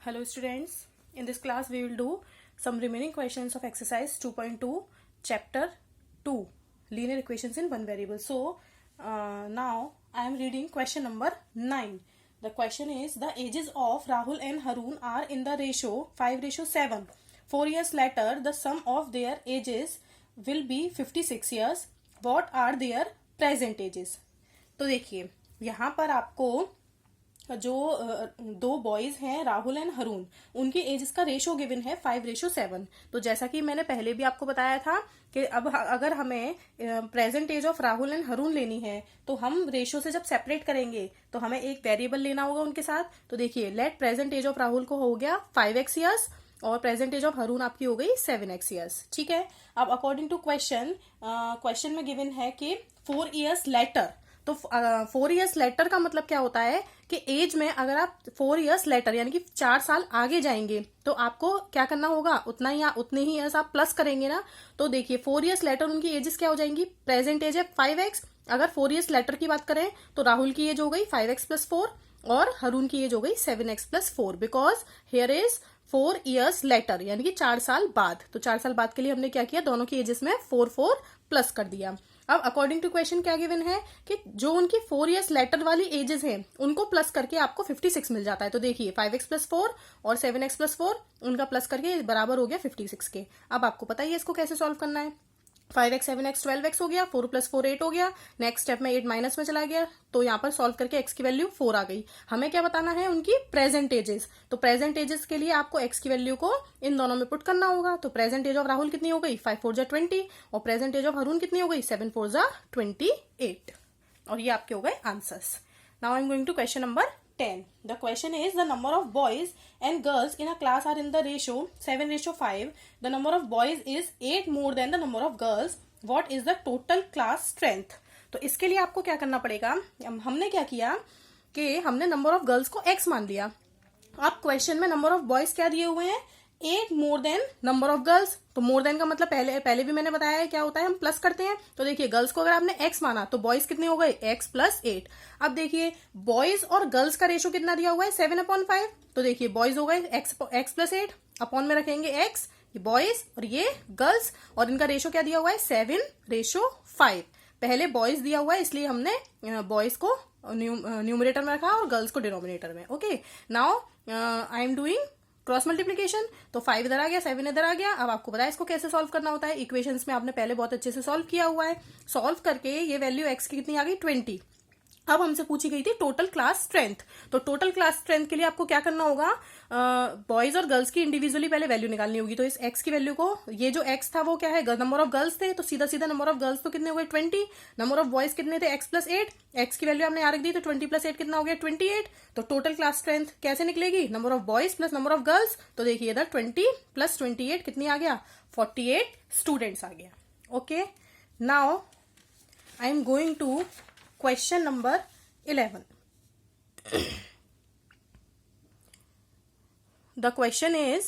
Hello students, in this class we will do some remaining questions of exercise 2.2 chapter 2 linear equations in one variable. So now I am reading question number 9. The question is the ages of Rahul and Harun are in the ratio 5:7. 4 years later the sum of their ages will be 56 years. What are their present ages? तो देखिए यहाँ पर आपको जो दो boys हैं Rahul and Haroon, उनकी edges का रेशो गिवन है 5:7. तो जैसा कि मैंने पहले भी आपको बताया था कि अब अगर हमें present age of Rahul and Haroon लेनी है तो हम रेशो से जब सेपरेट करेंगे तो हमें एक वेरिएबल लेना होगा उनके साथ. तो देखिए let present age of Rahul को हो गया 5x ईयर्स और प्रेजेंट एज ऑफ हरून आपकी हो गई 7x ईयर्स. ठीक है. अब अकॉर्डिंग टू क्वेश्चन में गिवन है कि 4 ईयर्स लेटर. तो 4 ईयर्स लेटर का मतलब क्या होता है कि एज में अगर आप 4 ईयर्स लेटर यानी कि 4 साल आगे जाएंगे तो आपको क्या करना होगा, उतने ही ईयर्स आप प्लस करेंगे ना. तो देखिए 4 ईयर्स लेटर उनकी एजेस क्या हो जाएंगी. प्रेजेंट एज है 5x. अगर 4 ईयर्स लेटर की बात करें तो राहुल की एज हो गई 5x + 4 और हरून की एज हो गई 7x + 4 because here is 4 years later यानी कि 4 साल बाद. तो 4 साल बाद के लिए हमने क्या किया, दोनों की एजेस में 4 प्लस कर दिया. अब अकॉर्डिंग टू क्वेश्चन क्या गिवन है कि जो उनकी 4 ईयर्स लेटर वाली एजेस हैं उनको प्लस करके आपको 56 मिल जाता है. तो देखिए 5x + 4 और 7x + 4 उनका प्लस करके बराबर हो गया 56 के. अब आपको पता ही है इसको कैसे सॉल्व करना है. 5x 7x 12x हो गया, 4 + 4 8 हो गया. नेक्स्ट स्टेप में 8 माइनस में चला गया तो यहाँ पर सॉल्व करके x की वैल्यू 4 आ गई. हमें क्या बताना है, उनकी प्रेजेंट एजेस. तो प्रेजेंट एजेस के लिए आपको x की वैल्यू को इन दोनों में पुट करना होगा. तो प्रेजेंट एज ऑफ राहुल कितनी हो गई 5 4 20 और प्रेजेंट एज ऑफ हरून कितनी हो गई 7 4 28. और ये आपके हो गए answers. Now I am going to question number 10. The question is the number of boys and girls in a class are in the ratio 7:5. The number of boys is 8 more than the number of girls. What is the total class strength? तो इसके लिए आपको क्या करना पड़ेगा, हमने क्या किया कि हमने नंबर ऑफ गर्ल्स को x मान लिया. अब क्वेश्चन में नंबर ऑफ बॉयज क्या दिए हुए हैं, 8 more than number of girls. तो मोर देन का मतलब पहले भी मैंने बताया है क्या होता है, हम प्लस करते हैं. तो देखिए गर्ल्स को अगर आपने x माना तो बॉयज कितने हो गए x + 8. अब देखिए बॉयज और गर्ल्स का रेशो कितना दिया हुआ है 7/5. तो देखिए बॉयज हो गए x + 8 अपॉन में रखेंगे x, ये बॉयज और ये गर्ल्स और इनका रेशो क्या दिया हुआ है 7:5. पहले बॉयज दिया हुआ है इसलिए हमने बॉयज को न्यूमरेटर में रखा और गर्ल्स को डिनोमिनेटर में. Okay. Now I am doing cross multiplication. तो 5 इधर आ गया, 7 इधर आ गया. अब आपको पता है इसको कैसे सॉल्व करना होता है. इक्वेशंस में आपने पहले बहुत अच्छे से सॉल्व किया हुआ है. सॉल्व करके ये वैल्यू x की कितनी आ गई 20. अब हमसे पूछी गई थी टोटल क्लास स्ट्रेंथ. तो टोटल क्लास स्ट्रेंथ के लिए आपको क्या करना होगा, बॉयज और गर्ल्स की इंडिविजुअली पहले वैल्यू निकालनी होगी. तो इस x की वैल्यू को, ये जो x था वो क्या है, नंबर ऑफ गर्ल्स थे. तो सीधा सीधा नंबर ऑफ गर्ल्स तो कितने हो गए 20. नंबर ऑफ बॉयज कितने थे x + 8. x की वैल्यू हमने यहाँ रख दी तो 20 + 8 कितना हो गया 28. तो टोटल क्लास स्ट्रेंथ कैसे निकलेगी, number of boys plus number of girls. तो देखिए इधर 20 + 28 कितनी आ गया 48 स्टूडेंट्स आ गया. Okay. Now I am going to question number 11. The question is,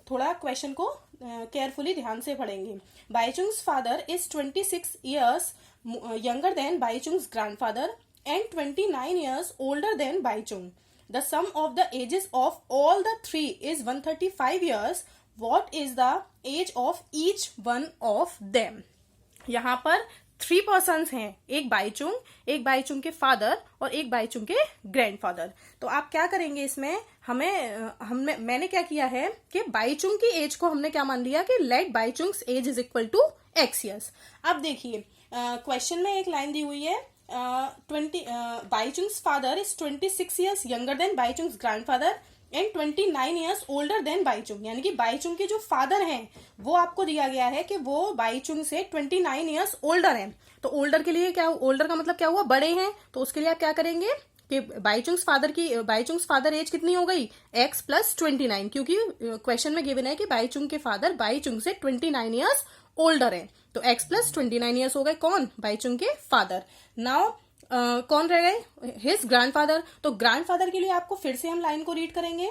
थोड़ा क्वेश्चन को केयरफुली ध्यान से पढ़ेंगे. Baichung's father is 26 years younger than Baichung's grandfather and 29 years older than Baichung. The sum of the ages of all the three is 135 years. What is the age of each one of them? यहाँ पर 3 persons हैं, एक बाईचुंग के father और एक बाईचुंग के grandfather. तो आप क्या करेंगे इसमें, मैंने क्या किया है कि बाईचुंग की एज को हमने क्या मान लिया कि let Baichung's age is equal to x years. अब देखिए क्वेश्चन में एक लाइन दी हुई है, Baichung's father is 26 years younger than Baichung's grandfather and 29 years older than Baichung. यानी कि बाईचुंग के जो फादर हैं वो आपको दिया गया है कि वो बाईचुंग से 29 years ओल्डर हैं. तो ओल्डर के लिए क्या, ओल्डर का मतलब क्या हुआ, बड़े हैं. तो उसके लिए आप क्या करेंगे कि बाईचुंग्स फादर एज कितनी हो गई x + 29, क्योंकि क्वेश्चन में गिवन है कि बाईचुंग के फादर बाईचुंग से 29 years ओल्डर हैं. तो x + 29 years हो गए कौन, बाईचुंग के फादर. नाउ कौन रह गए, हिज ग्रैंडफादर. तो ग्रैंडफादर के लिए आपको फिर से हम लाइन को रीड करेंगे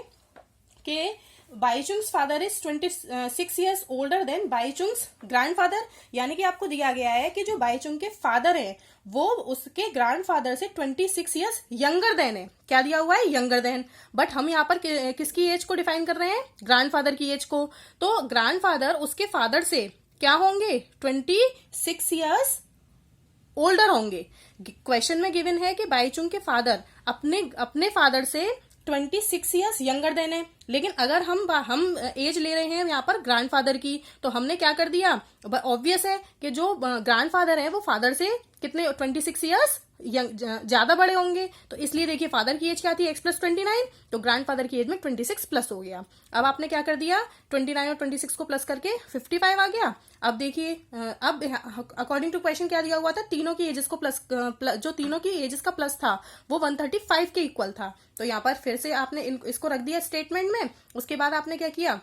कि Baichung's father is 26 years older than Baichung's grandfather, यानी कि आपको दिया गया है कि जो बाईचुंग के फादर हैं वो उसके ग्रैंडफादर से 26 ईयर्स यंगर देन है। क्या दिया हुआ है? Younger than. बट हम यहाँ पर किसकी एज को डिफाइन कर रहे हैं? ग्रैंडफादर की एज को। तो ग्रैंडफादर उसके फादर से क्या होंगे? 26 ईयर्स ओल्डर होंगे। क्वेश्चन में गिवन है कि बाईचुंग के फादर अपने फादर से 26 ईयर्स यंगर देन है, लेकिन अगर हम एज ले रहे हैं यहाँ पर ग्रैंडफादर की, तो हमने क्या कर दिया? ऑब्वियस है कि जो ग्रैंडफादर है वो फादर से कितने 26 ईयर्स ज्यादा बड़े होंगे। तो इसलिए देखिए फादर की एज क्या थी? x+29, तो ग्रैंडफादर की एज में 26 प्लस हो गया। अब आपने क्या कर दिया? 29 और 26 को प्लस करके 55 आ गया। अब देखिए, अब अकॉर्डिंग टू क्वेश्चन क्या दिया हुआ था? तीनों की एजेस को जो तीनों की एजेस का प्लस था वो 135 के इक्वल था। तो यहाँ पर फिर से आपने इसको रख दिया स्टेटमेंट में। उसके बाद आपने क्या किया?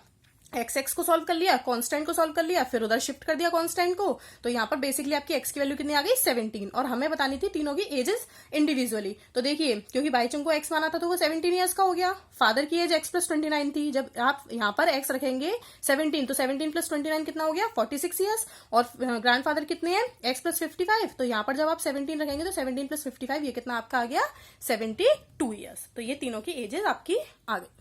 एक्स को सॉल्व कर लिया, कांस्टेंट को सॉल्व कर लिया, फिर उधर शिफ्ट कर दिया कांस्टेंट को। तो यहाँ पर बेसिकली आपकी एक्स की वैल्यू कितनी आ गई? 17। और हमें बतानी थी तीनों की एजेस इंडिविजुअली। तो देखिए, क्योंकि बाईचुंग को एक्स माना था तो वो 17 ईयर्स का हो गया। फादर की एज x+29 थी। जब आप यहाँ पर एक्स रखेंगे 17, तो 17 + 29 कितना हो गया? 46 ईयर्स। और ग्रैंडफादर कितने हैं? x+55। तो यहाँ पर जब आप 17 रखेंगे तो 17 + 55 ये कितना आपका आ गया? 72 ईयर्स। तो ये तीनों की एजेस आपकी आ गई।